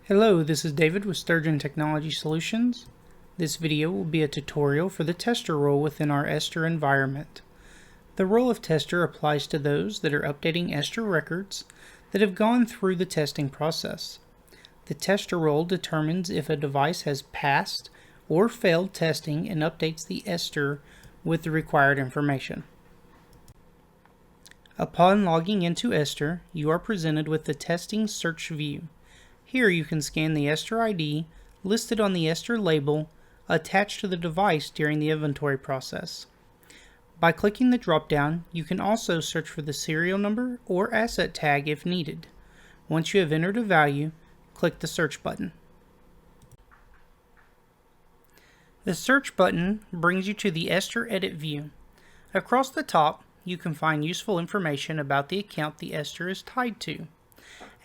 Hello, this is David with Sturgeon Technology Solutions. This video will be a tutorial for the tester role within our Esther environment. The role of tester applies to those that are updating Esther records that have gone through the testing process. The tester role determines if a device has passed or failed testing and updates the Esther with the required information. Upon logging into Esther, you are presented with the testing search view. Here you can scan the Esther ID listed on the Esther label attached to the device during the inventory process. By clicking the drop-down, you can also search for the serial number or asset tag if needed. Once you have entered a value, click the search button. The search button brings you to the Esther edit view. Across the top, you can find useful information about the account the Esther is tied to,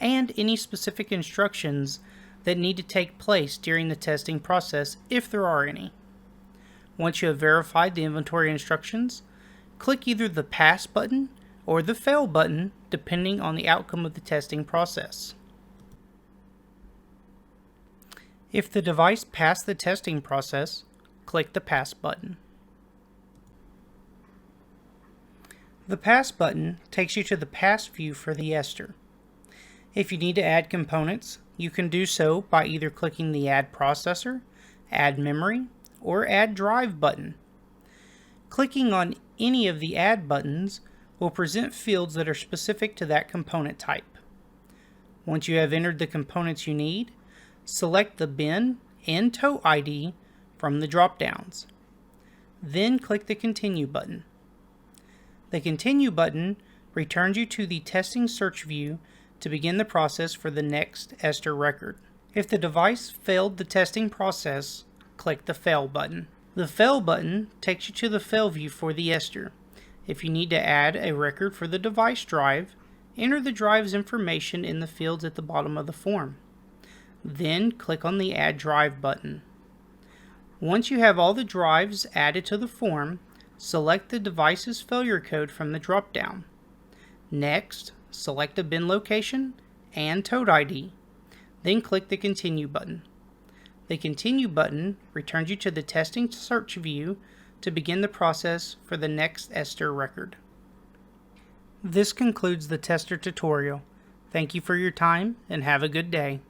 and any specific instructions that need to take place during the testing process if there are any. Once you have verified the inventory instructions, click either the Pass button or the Fail button depending on the outcome of the testing process. If the device passed the testing process, click the Pass button. The Pass button takes you to the Pass view for the Esther. If you need to add components, you can do so by either clicking the Add Processor, Add Memory, or Add Drive button. Clicking on any of the Add buttons will present fields that are specific to that component type. Once you have entered the components you need, select the bin and tote ID from the drop-downs. Then click the Continue button. The Continue button returns you to the testing search view to begin the process for the next Esther record. If the device failed the testing process, click the Fail button. The Fail button takes you to the Fail view for the Esther. If you need to add a record for the device drive, enter the drive's information in the fields at the bottom of the form. Then click on the Add Drive button. Once you have all the drives added to the form, select the device's failure code from the drop-down. Next, select a bin location and tote ID. Then click the Continue button. The Continue button returns you to the testing search view to begin the process for the next Esther record. This concludes the tester tutorial. Thank you for your time and have a good day.